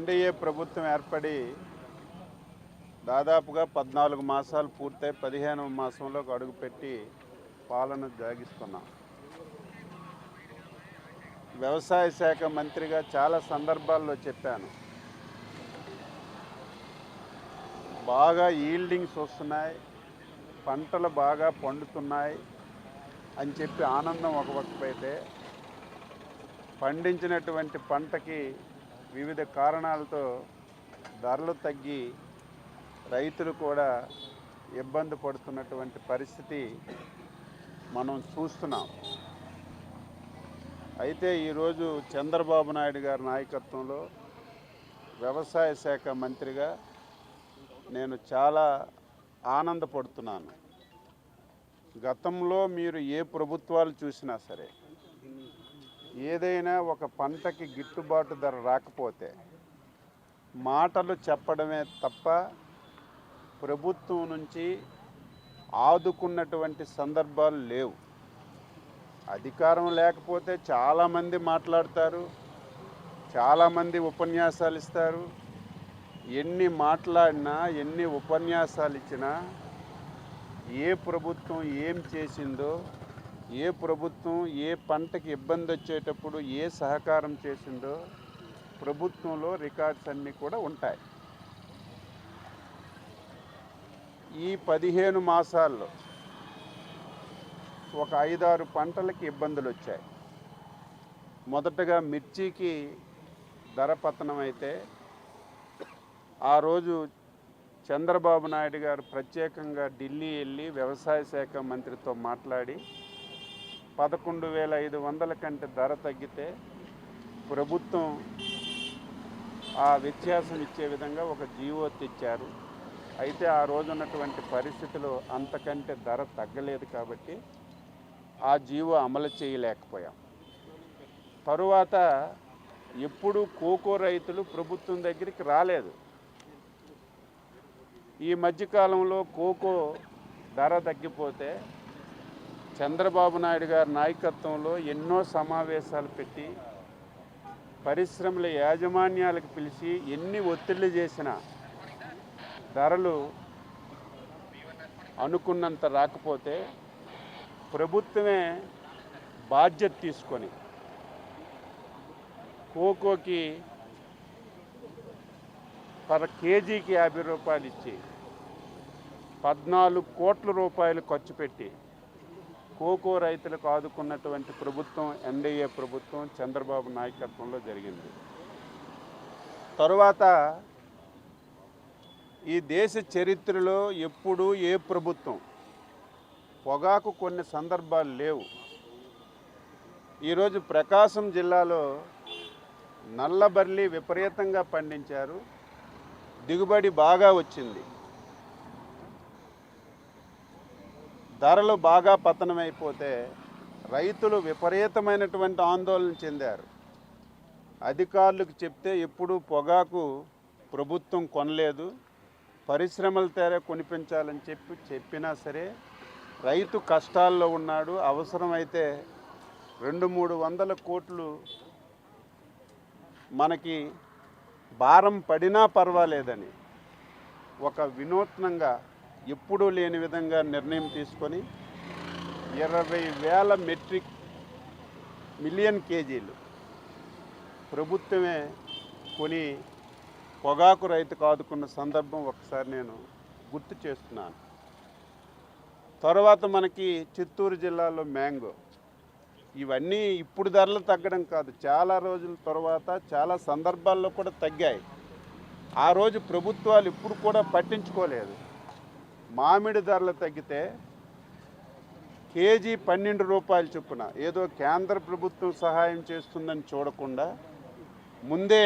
NDA ప్రభుత్వం ఏర్పడి దాదాపుగా 14 మాసాలు పూర్తయి 15వ మాసంలోకి అడుగుపెట్టి పాలన సాగిస్తున్నాం. వ్యవసాయ శాఖ మంత్రిగా చాలా సందర్భాల్లో చెప్పాను, బాగా ఈల్డింగ్స్ వస్తున్నాయి, పంటలు బాగా పండుతున్నాయి అని చెప్పి ఆనందం ఒక పక్కపైతే, పండించినటువంటి పంటకి వివిధ కారణాలతో ధరలు తగ్గి రైతులు కూడా ఇబ్బంది పడుతున్నటువంటి పరిస్థితి మనం చూస్తున్నాం. అయితే ఈరోజు చంద్రబాబు నాయుడు గారి నాయకత్వంలో వ్యవసాయ శాఖ మంత్రిగా నేను చాలా ఆనందపడుతున్నాను. గతంలో మీరు ఏ ప్రభుత్వాలు చూసినా సరే, ఏదైనా ఒక పంటకి గిట్టుబాటు ధర రాకపోతే మాటలు చెప్పడమే తప్ప ప్రభుత్వం నుంచి ఆదుకున్నటువంటి సందర్భాలు లేవు. అధికారం లేకపోతే చాలామంది మాట్లాడతారు, చాలామంది ఉపన్యాసాలు ఇస్తారు. ఎన్ని మాట్లాడినా, ఎన్ని ఉపన్యాసాలు ఇచ్చినా ఏ ప్రభుత్వం ఏం చేసిందో, ఏ ప్రభుత్వం ఏ పంటకి ఇబ్బంది వచ్చేటప్పుడు ఏ సహకారం చేసిందో ప్రభుత్వంలో రికార్డ్స్ అన్నీ కూడా ఉంటాయి. ఈ 15 మాసాల్లో ఒక 5-6 పంటలకి ఇబ్బందులు వచ్చాయి. మొదటగా మిర్చికి ధర పతనం అయితే ఆ రోజు చంద్రబాబు నాయుడు గారు ప్రత్యేకంగా ఢిల్లీ వెళ్ళి వ్యవసాయ శాఖ మంత్రితో మాట్లాడి 11,500 కంటే ధర తగ్గితే ప్రభుత్వం ఆ వ్యత్యాసం ఇచ్చే విధంగా ఒక జీవో తెచ్చారు. అయితే ఆ రోజు ఉన్నటువంటి పరిస్థితులు అంతకంటే ధర తగ్గలేదు కాబట్టి ఆ జీవో అమలు చేయలేకపోయాం. తరువాత ఎప్పుడు కోకో రైతులు ప్రభుత్వం దగ్గరికి రాలేదు. ఈ మధ్యకాలంలో కోకో ధర తగ్గిపోతే చంద్రబాబు నాయుడు గారి నాయకత్వంలో ఎన్నో సమావేశాలు పెట్టి పరిశ్రమల యాజమాన్యాలకు పిలిచి ఎన్ని ఒత్తిళ్లు చేసినా ధరలు అనుకున్నంత రాకపోతే ప్రభుత్వమే బాధ్యత తీసుకొని కోకోకి పర్ కేజీకి 50 రూపాయలు ఇచ్చి 14 కోట్ల రూపాయలు ఖర్చు పెట్టి కోకో రైతులకు ఆదుకున్నటువంటి ప్రభుత్వం ఎన్డీఏ ప్రభుత్వం చంద్రబాబు నాయకత్వంలో జరిగింది. తరువాత ఈ దేశ చరిత్రలో ఎప్పుడూ ఏ ప్రభుత్వం పొగాకు కొన్ని సందర్భాలు లేవు. ఈరోజు ప్రకాశం జిల్లాలో నల్లబర్లి విపరీతంగా పండించారు, దిగుబడి బాగా వచ్చింది, ధరలు బాగా పతనమైపోతే రైతులు విపరీతమైనటువంటి ఆందోళన చెందారు. అధికారులకు చెప్తే ఎప్పుడూ పొగాకు ప్రభుత్వం కొనలేదు, పరిశ్రమల తేరే కొనిపించాలని చెప్పినా సరే రైతు కష్టాల్లో ఉన్నాడు. అవసరమైతే 200-300 కోట్లు మనకి భారం పడినా పర్వాలేదని ఒక వినూత్నంగా ఎప్పుడూ లేని విధంగా నిర్ణయం తీసుకొని 20,000 మిలియన్ కేజీలు ప్రభుత్వమే కొని పొగాకు రైతుకు ఆదుకున్న సందర్భం ఒకసారి నేను గుర్తు చేస్తున్నాను. తర్వాత మనకి చిత్తూరు జిల్లాలో మ్యాంగో, ఇవన్నీ ఇప్పుడు ధరలు తగ్గడం కాదు, చాలా రోజుల తర్వాత చాలా సందర్భాల్లో కూడా తగ్గాయి. ఆ రోజు ప్రభుత్వాలు ఇప్పుడు కూడా పట్టించుకోలేదు. మామిడి ధరలు తగ్గితే కేజీ 12 రూపాయలు చొప్పున ఏదో కేంద్ర ప్రభుత్వం సహాయం చేస్తుందని చూడకుండా ముందే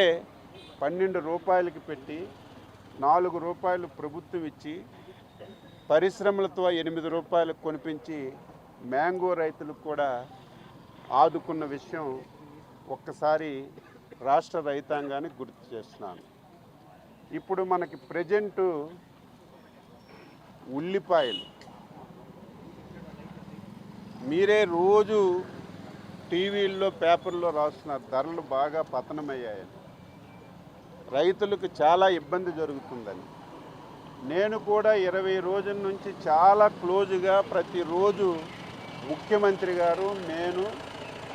12 రూపాయలకి పెట్టి 4 రూపాయలు ప్రభుత్వం ఇచ్చి పరిశ్రమలతో 8 రూపాయలకు కొనిపించి మ్యాంగో రైతులకు కూడా ఆదుకున్న విషయం ఒక్కసారి రాష్ట్ర రైతాంగానికి గుర్తు చేస్తున్నాను. ఇప్పుడు మనకి ప్రజెంటు ఉల్లిపాయలు మీరే రోజు టీవీల్లో పేపర్లో రాస్తున్నారు, ధరలు బాగా పతనమయ్యాయని. రైతులకు చాలా ఇబ్బంది జరుగుతుందని. నేను కూడా 20 రోజుల నుంచి చాలా క్లోజ్గా ప్రతిరోజు ముఖ్యమంత్రి గారు నేను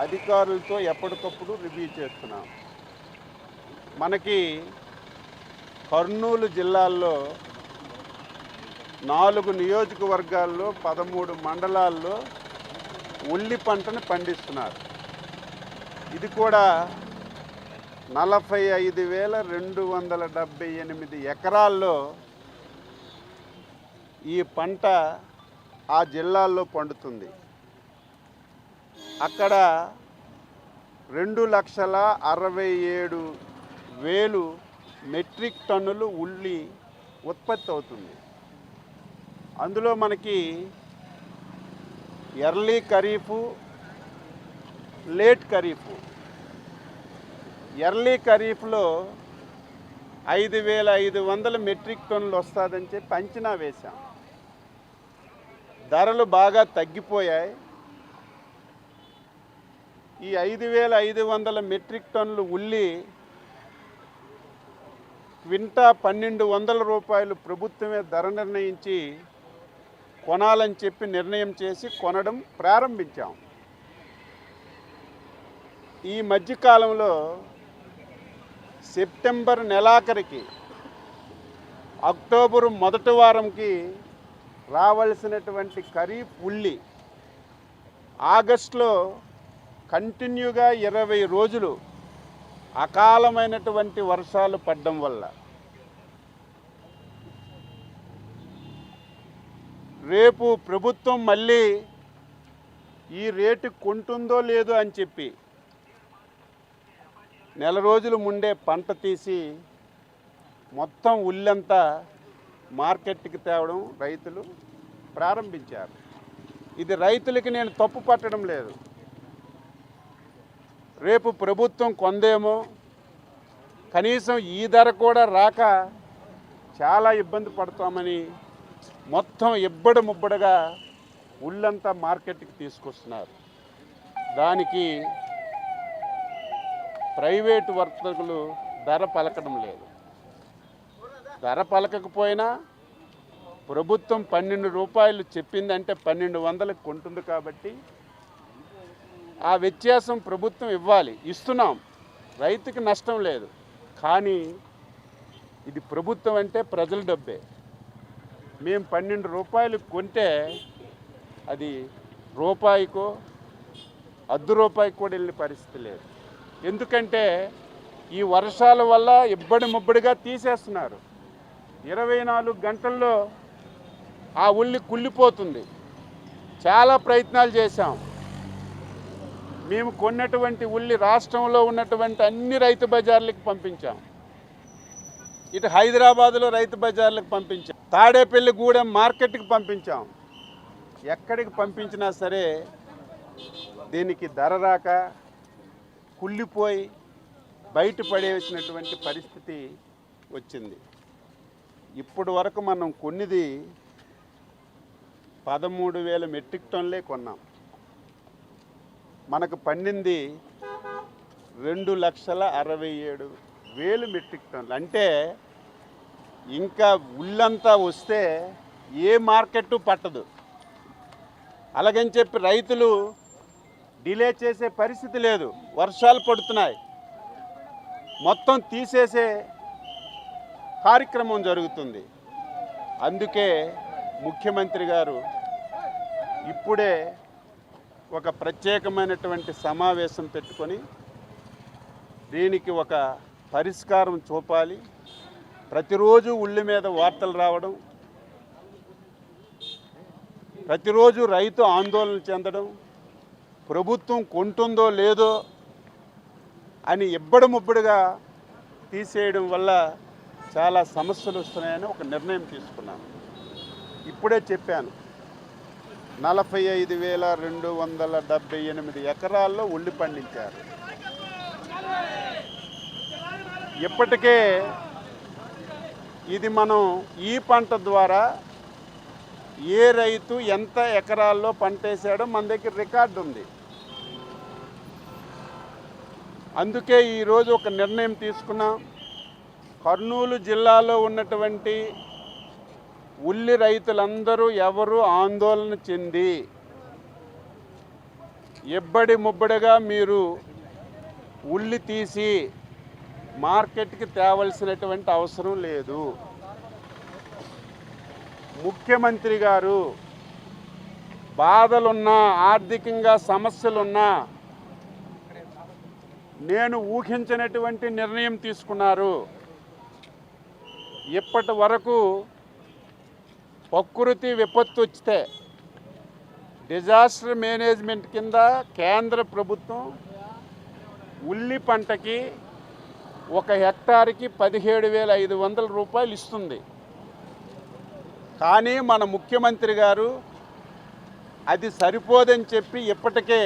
అధికారులతో ఎప్పటికప్పుడు రివ్యూ చేస్తున్నాం. మనకి కర్నూలు జిల్లాల్లో 4 నియోజకవర్గాల్లో 13 మండలాల్లో ఉల్లి పంటను పండిస్తున్నారు. ఇది కూడా 45,278 ఎకరాల్లో ఈ పంట ఆ జిల్లాల్లో పండుతుంది. అక్కడ 2,67,000 మెట్రిక్ టన్నులు ఉల్లి ఉత్పత్తి అవుతుంది. అందులో మనకి ఎర్లీ ఖరీఫు, లేట్ ఖరీఫు. ఎర్లీ ఖరీఫ్లో 5,500 మెట్రిక్ టన్నులు వస్తుందని చెప్పి అంచనా వేశాం. ధరలు బాగా తగ్గిపోయాయి. ఈ 5,500 మెట్రిక్ టన్నులు ఉల్లి క్వింటా 1,200 రూపాయలు ప్రభుత్వమే ధర నిర్ణయించి కొనాలని చెప్పి నిర్ణయం చేసి కొనడం ప్రారంభించాం. ఈ మధ్యకాలంలో సెప్టెంబర్ నెలాఖరికి అక్టోబరు మొదటి వారంకి రావాల్సినటువంటి ఖరీఫ్ ఉల్లి ఆగస్టులో కంటిన్యూగా 20 రోజులు అకాలమైనటువంటి వర్షాలు పడడం వల్ల రేపు ప్రభుత్వం మళ్ళీ ఈ రేటు కొంటుందో లేదో అని చెప్పి నెల రోజుల ముందే పంట తీసి మొత్తం ఉల్లంతా మార్కెట్కి తేవడం రైతులు ప్రారంభించారు. ఇది రైతులకి నేను తప్పు పట్టడం లేదు. రేపు ప్రభుత్వం కొందేమో, కనీసం ఈ ధర కూడా రాక చాలా ఇబ్బంది పడతామని మొత్తం ఇబ్బడి ముబ్బడిగా ఉల్లంతా మార్కెట్కి తీసుకొస్తున్నారు. దానికి ప్రైవేటు వర్తకులు ధర పలకడం లేదు. ధర పలకకపోయినా ప్రభుత్వం 12 రూపాయలు చెప్పిందంటే 1200కి కొంటుంది కాబట్టి ఆ వ్యత్యాసం ప్రభుత్వం ఇవ్వాలి. ఇస్తున్నాం, రైతుకి నష్టం లేదు. కానీ ఇది ప్రభుత్వం అంటే ప్రజల డబ్బే. మేము 12 రూపాయలు కొంటే అది రూపాయికో ₹1 కూడా వెళ్ళిన పరిస్థితి లేదు. ఎందుకంటే ఈ వర్షాల వల్ల ఇబ్బడి ముబ్బడిగా తీసేస్తున్నారు. 24 గంటల్లో ఆ ఉల్లి కుళ్ళిపోతుంది. చాలా ప్రయత్నాలు చేశాం. మేము కొన్నటువంటి ఉల్లి రాష్ట్రంలో ఉన్నటువంటి అన్ని రైతు బజార్లకు పంపించాం. ఇటు హైదరాబాదులో రైతు బజార్లకు పంపించాం, తాడేపల్లిగూడెం మార్కెట్కి పంపించాం. ఎక్కడికి పంపించినా సరే దీనికి ధర రాక కుళ్ళిపోయి బయటపడేసినటువంటి పరిస్థితి వచ్చింది. ఇప్పటి వరకు మనం కొన్నిది 13,000 మెట్రిక్ టన్నులే కొన్నాం. మనకు పండింది 2,67,000 మెట్రిక్ టన్నులు. అంటే ఇంకా ఉల్లంతా వస్తే ఏ మార్కెట్టు పట్టదు. అలాగని చెప్పి రైతులు డిలే చేసే పరిస్థితి లేదు. వర్షాలు పడుతున్నాయి, మొత్తం తీసేసే కార్యక్రమం జరుగుతుంది. అందుకే ముఖ్యమంత్రి గారు ఇప్పుడే ఒక ప్రత్యేకమైనటువంటి సమావేశం పెట్టుకొని దీనికి ఒక పరిష్కారం చూపాలి. ప్రతిరోజు ఉల్లి మీద వార్తలు రావడం, ప్రతిరోజు రైతు ఆందోళన చెందడం, ప్రభుత్వం కొంటుందో లేదో అని ఇబ్బడి ముబ్బడిగా తీసేయడం వల్ల చాలా సమస్యలు వస్తున్నాయని ఒక నిర్ణయం తీసుకున్నాను. ఇప్పుడే చెప్పాను, 45,278 ఎకరాల్లో ఉల్లి పండించారు. ఇప్పటికే ఇది మనం ఈ పంట ద్వారా ఏ రైతు ఎంత ఎకరాల్లో పంటేశాడో మన దగ్గర రికార్డు ఉంది. అందుకే ఈరోజు ఒక నిర్ణయం తీసుకున్నాం. కర్నూలు జిల్లాలో ఉన్నటువంటి ఉల్లి రైతులందరూ ఎవరు ఆందోళన చెంది ఇబ్బడి ముబ్బడిగా మీరు ఉల్లి తీసి మార్కెట్కి తేవలసినటువంటి అవసరం లేదు. ముఖ్యమంత్రి గారు బాధలున్నా, ఆర్థికంగా సమస్యలున్నా నేను ఊహించినటువంటి నిర్ణయం తీసుకున్నారు. ఇప్పటి వరకు ప్రకృతి విపత్తు వస్తే డిజాస్టర్ మేనేజ్మెంట్ కింద కేంద్ర ప్రభుత్వం ఉల్లి పంటకి 1 హెక్టార్కి 17,500 రూపాయలు ఇస్తుంది. కానీ మన ముఖ్యమంత్రి గారు అది సరిపోదని చెప్పి ఇప్పటికే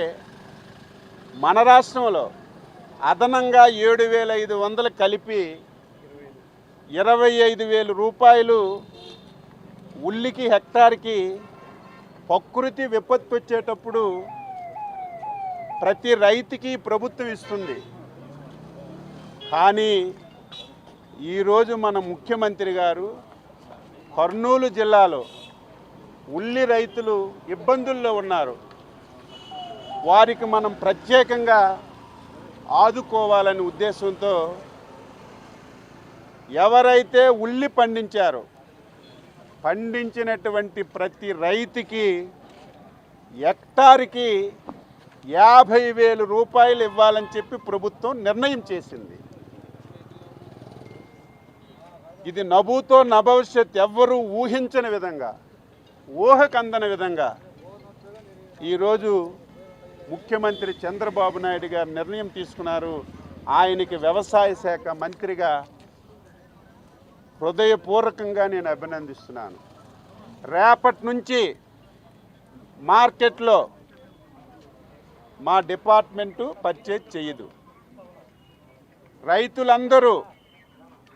మన రాష్ట్రంలో అదనంగా 7,500 కలిపి 25,000 రూపాయలు ఉల్లికి హెక్టార్కి ప్రకృతి విపత్తు వచ్చేటప్పుడు ప్రతి రైతుకి ప్రభుత్వం ఇస్తుంది. కానీ ఈరోజు మన ముఖ్యమంత్రి గారు కర్నూలు జిల్లాలో ఉల్లి రైతులు ఇబ్బందుల్లో ఉన్నారు. వారికి మనం ప్రత్యేకంగా ఆదుకోవాలనే ఉద్దేశంతో ఎవరైతే ఉల్లి పండించారో పండించినటువంటి ప్రతి రైతుకి హెక్టార్కి 50,000 రూపాయలు ఇవ్వాలని చెప్పి ప్రభుత్వం నిర్ణయం చేసింది. ఇది నభూతో నభవిష్యత్ ఎవ్వరూ ఊహించని విధంగా, ఊహకందని విధంగా ఈరోజు ముఖ్యమంత్రి చంద్రబాబు నాయుడు గారు నిర్ణయం తీసుకున్నారు. ఆయనకి వ్యవసాయ శాఖ మంత్రిగా హృదయపూర్వకంగా నేను అభినందిస్తున్నాను. రేపటి నుంచి మార్కెట్లో మా డిపార్ట్మెంటు పర్చేజ్ చేయదు. రైతులందరూ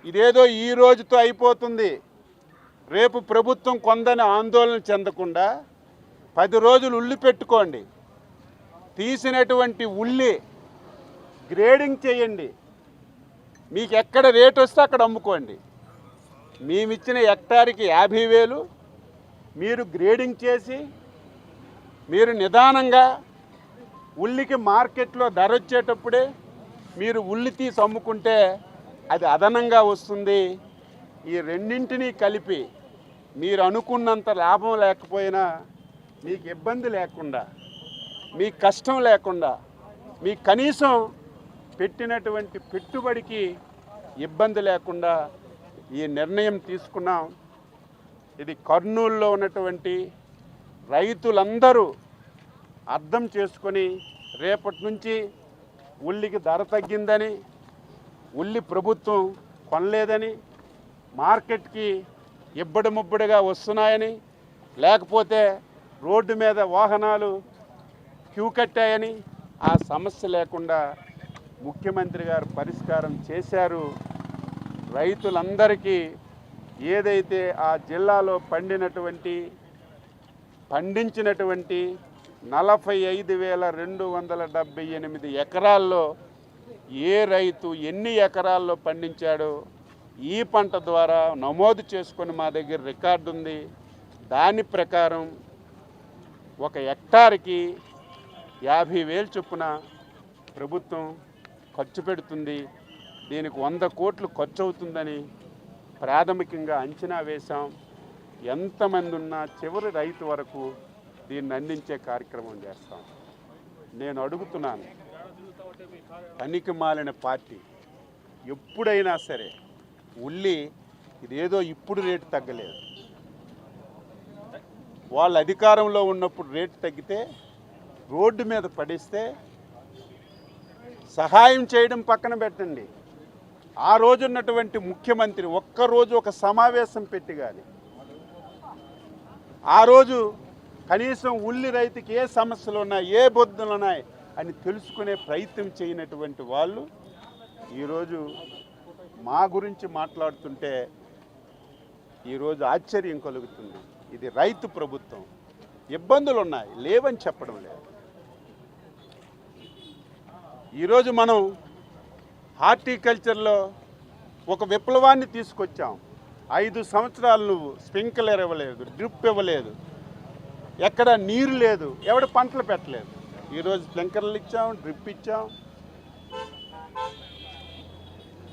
ఇదేదో ఈ రోజుతో అయిపోతుంది, రేపు ప్రభుత్వం కొందని ఆందోళన చెందకుండా 10 రోజులు ఉల్లి పెట్టుకోండి. తీసినటువంటి ఉల్లి గ్రేడింగ్ చేయండి. మీకు ఎక్కడ రేట్ వస్తే అక్కడ అమ్ముకోండి. మేమిచ్చిన హెక్టార్కి 50,000 మీరు గ్రేడింగ్ చేసి మీరు నిదానంగా ఉల్లికి మార్కెట్లో ధర వచ్చేటప్పుడే మీరు ఉల్లి తీసి అమ్ముకుంటే అది అదనంగా వస్తుంది. ఈ రెండింటినీ కలిపి మీరు అనుకున్నంత లాభం లేకపోయినా మీకు ఇబ్బంది లేకుండా, మీ కష్టం లేకుండా, మీ కనీసం పెట్టినటువంటి పెట్టుబడికి ఇబ్బంది లేకుండా ఈ నిర్ణయం తీసుకున్నాం. ఇది కర్నూలులో ఉన్నటువంటి రైతులందరూ అర్థం చేసుకొని రేపటి నుంచి ఉల్లికి ధర తగ్గిందని, ఉల్లి ప్రభుత్వం కొనలేదని, మార్కెట్కి ఇబ్బడి ముబ్బడిగా వస్తున్నాయని, లేకపోతే రోడ్డు మీద వాహనాలు క్యూ కట్టాయని ఆ సమస్య లేకుండా ముఖ్యమంత్రి గారు పరిష్కారం చేశారు. రైతులందరికీ ఏదైతే ఆ జిల్లాలో పండించినటువంటి 45,278 ఎకరాల్లో ఏ రైతు ఎన్ని ఎకరాల్లో పండించాడో ఈ పంట ద్వారా నమోదు చేసుకొని మా దగ్గర రికార్డు ఉంది. దాని ప్రకారం 1 హెక్టార్కి 50,000 చొప్పున ప్రభుత్వం ఖర్చు పెడుతుంది. దీనికి 100 కోట్లు ఖర్చు అవుతుందని ప్రాథమికంగా అంచనా వేశాం. ఎంతమంది ఉన్నా చివరి రైతు వరకు దీన్ని అందించే కార్యక్రమం చేస్తాం. నేను అడుగుతున్నాను, పనికి మాలిన పార్టీ ఎప్పుడైనా సరే ఉల్లి ఇదేదో ఇప్పుడు రేటు తగ్గలేదు. వాళ్ళు అధికారంలో ఉన్నప్పుడు రేటు తగ్గితే రోడ్డు మీద పడిస్తే సహాయం చేయడం పక్కన పెట్టండి. ఆ రోజు ఉన్నటువంటి ముఖ్యమంత్రి ఒక్కరోజు ఒక సమావేశం పెట్టి కానీ ఆ రోజు కనీసం ఉల్లి రైతుకి ఏ సమస్యలు ఉన్నాయి, ఏ బొద్దులు ఉన్నాయి అని తెలుసుకునే ప్రయత్నం చేయనటువంటి వాళ్ళు ఈరోజు మా గురించి మాట్లాడుతుంటే ఈరోజు ఆశ్చర్యం కలుగుతుంది. ఇది రైతు ప్రభుత్వం. ఇబ్బందులు ఉన్నాయి, లేవని చెప్పడం లేదు. ఈరోజు మనం హార్టికల్చర్లో ఒక విప్లవాన్ని తీసుకొచ్చాం. 5 సంవత్సరాలు నువ్వు స్ప్రింక్లర్ ఇవ్వలేదు, డ్రిప్ ఇవ్వలేదు, ఎక్కడ నీరు లేదు, ఎవడు పంటలు పెట్టలేదు. ఈరోజు స్ప్రింక్లర్లు ఇచ్చాం, డ్రిప్ ఇచ్చాం.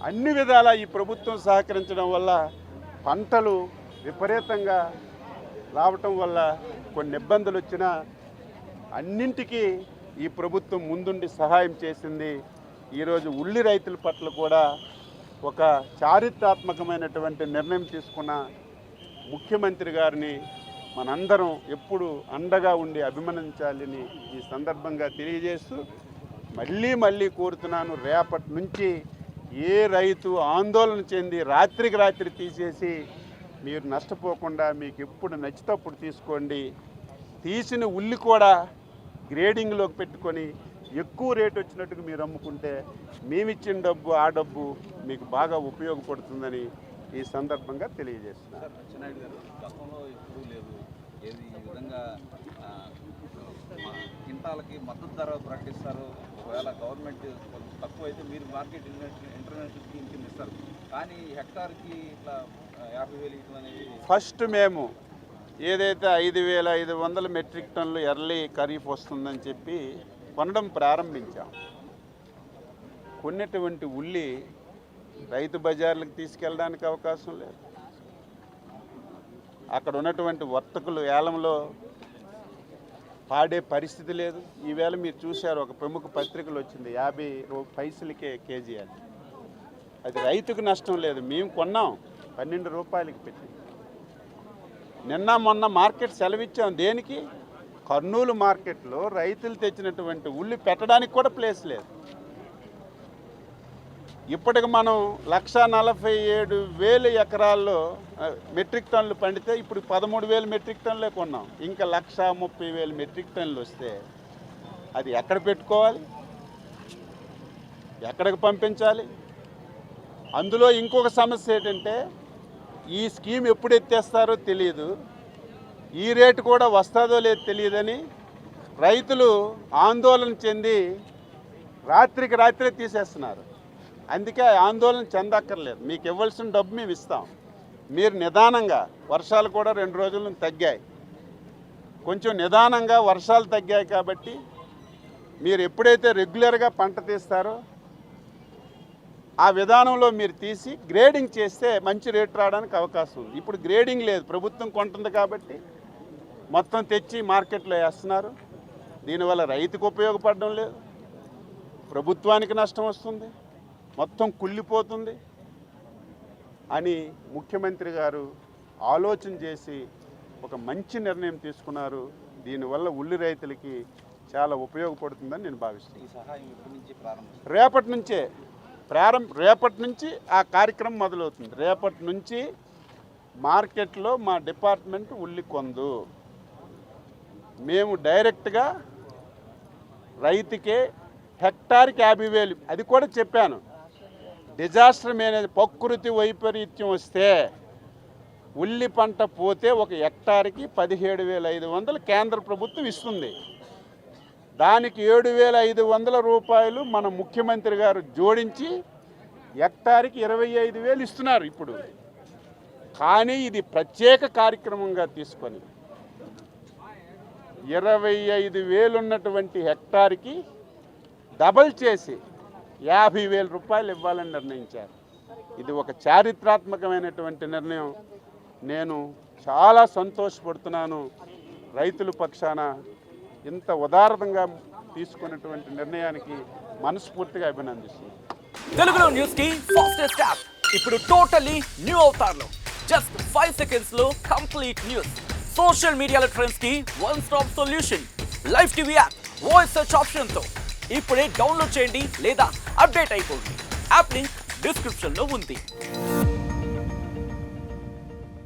అన్ని విధాలా ఈ ప్రభుత్వం సహకరించడం వల్ల పంటలు విపరీతంగా రావటం వల్ల కొన్ని ఇబ్బందులు వచ్చినా అన్నింటికీ ఈ ప్రభుత్వం ముందుండి సహాయం చేసింది. ఈరోజు ఉల్లి రైతుల పట్ల కూడా ఒక చారిత్రాత్మకమైనటువంటి నిర్ణయం తీసుకున్న ముఖ్యమంత్రి గారిని మనందరం ఎప్పుడు అండగా ఉండి అభిమానించాలని ఈ సందర్భంగా తెలియజేస్తూ మళ్ళీ కోరుతున్నాను, రేపటి నుంచి ఏ రైతు ఆందోళన చెంది రాత్రికి రాత్రి తీసేసి మీరు నష్టపోకుండా మీకు ఎప్పుడు నచ్చినప్పుడు తీసుకోండి. తీసిన ఉల్లి కూడా గ్రేడింగ్లోకి పెట్టుకొని ఎక్కువ రేటు వచ్చినట్టుగా మీరు అమ్ముకుంటే మేమిచ్చిన డబ్బు ఆ డబ్బు మీకు బాగా ఉపయోగపడుతుందని ఈ సందర్భంగా తెలియజేస్తున్నారు. అచ్చెన్నాయుడు గారు గతంలో ఎప్పుడూ లేదు, ఏది ఈ విధంగా కింటాలకి మద్దతు ధర ప్రకటిస్తారు. ఒకవేళ గవర్నమెంట్ కొంచెం తక్కువ అయితే మీరు మార్కెట్ ఇంటర్నేషనల్ స్కీమ్ కింద ఇస్తారు, కానీ హెక్టార్కి ఇట్లా 50,000 ఇవ్వడం అనేది ఫస్ట్ మేము ఏదైతే 5,500 మెట్రిక్ టన్నులు ఎర్లీ ఖరీఫ్ వస్తుందని చెప్పి కొనడం ప్రారంభించాం. కొన్నటువంటి ఉల్లి రైతు బజార్లకు తీసుకెళ్ళడానికి అవకాశం లేదు. అక్కడ ఉన్నటువంటి వర్తకులు ఏలంలో పాడే పరిస్థితి లేదు. ఈవేళ మీరు చూశారు, ఒక ప్రముఖ పత్రికలు వచ్చింది 50 పైసలకే కేజీ అని. అది రైతుకు నష్టం లేదు, మేము కొన్నాం 12 రూపాయలకి పెట్టి. నిన్న మొన్న మార్కెట్ సెలవిచ్చాం. దేనికి? కర్నూలు మార్కెట్లో రైతులు తెచ్చినటువంటి ఉల్లి పెట్టడానికి కూడా ప్లేస్ లేదు. ఇప్పటికి మనం 147,000 ఎకరాల్లో మెట్రిక్ టన్నులు పండితే ఇప్పుడు 13,000 మెట్రిక్ టన్నులే కొన్నాం. ఇంకా 130,000 మెట్రిక్ టన్నులు వస్తే అది ఎక్కడ పెట్టుకోవాలి, ఎక్కడికి పంపించాలి? అందులో ఇంకొక సమస్య ఏంటంటే ఈ స్కీమ్ ఎప్పుడు ఎత్తేస్తారో తెలియదు, ఈ రేటు కూడా వస్తుందో లేదో తెలియదని రైతులు ఆందోళన చెంది రాత్రికి రాత్రే తీసేస్తున్నారు. అందుకే ఆందోళన చెందక్కర్లేదు, మీకు ఇవ్వాల్సిన డబ్బు మేము ఇస్తాం. మీరు నిదానంగా, వర్షాలు కూడా 2 రోజుల నుంచి తగ్గాయి, కొంచెం నిదానంగా వర్షాలు తగ్గాయి కాబట్టి మీరు ఎప్పుడైతే రెగ్యులర్గా పంట తీస్తారో ఆ విధానంలో మీరు తీసి గ్రేడింగ్ చేస్తే మంచి రేటు రావడానికి అవకాశం ఉంది. ఇప్పుడు గ్రేడింగ్ లేదు, ప్రభుత్వం కొంటుంది కాబట్టి మొత్తం తెచ్చి మార్కెట్లో వేస్తున్నారు. దీనివల్ల రైతుకు ఉపయోగపడడం లేదు, ప్రభుత్వానికి నష్టం వస్తుంది, మొత్తం కుళ్ళిపోతుంది అని ముఖ్యమంత్రి గారు ఆలోచన చేసి ఒక మంచి నిర్ణయం తీసుకున్నారు. దీనివల్ల ఉల్లి రైతులకి చాలా ఉపయోగపడుతుందని నేను భావిస్తున్నాను. ఈ సహాయం ఎప్పటి నుంచి ప్రారంభిస్తారు? రేపటి నుంచి ఆ కార్యక్రమం మొదలవుతుంది. రేపటి నుంచి మార్కెట్లో మా డిపార్ట్మెంట్ ఉల్లి కొందు. మేము డైరెక్ట్గా రైతుకే హెక్టార్కి 50,000, అది కూడా చెప్పాను. డిజాస్టర్ మేనేజ్ ప్రకృతి వైపరీత్యం వస్తే ఉల్లి పంట పోతే ఒక హెక్టార్కి 17,500 కేంద్ర ప్రభుత్వం ఇస్తుంది. దానికి 7,500 రూపాయలు మన ముఖ్యమంత్రి గారు జోడించి హెక్టార్కి 25,000 ఇస్తున్నారు ఇప్పుడు. కానీ ఇది ప్రత్యేక కార్యక్రమంగా తీసుకొని 25,000 ఉన్నటువంటి హెక్టార్కి డబల్ చేసి 50,000 రూపాయలు ఇవ్వాలని నిర్ణయించారు. ఇది ఒక చారిత్రాత్మకమైనటువంటి నిర్ణయం. నేను చాలా సంతోషపడుతున్నాను. రైతుల పక్షాన ఇంత ఉదారంగా తీసుకున్నటువంటి నిర్ణయానికి మనస్ఫూర్తిగా అభినందిస్తున్నాను. తెలుగులో న్యూస్ కి ఫాస్టెస్ట్ యాప్ ఇప్పుడు టోటల్లీ న్యూ అవతార్లో జస్ట్ 5 seconds లో కంప్లీట్ న్యూస్. సోషల్ మీడియాలో ట్రెండ్స్ కి one stop solution. Live TV app voice search option తో ఇప్పుడే డౌన్లోడ్ చేయండి లేదా అప్డేట్ అయిపోండి. యాప్ లింక్ డిస్క్రిప్షన్ లో ఉంది.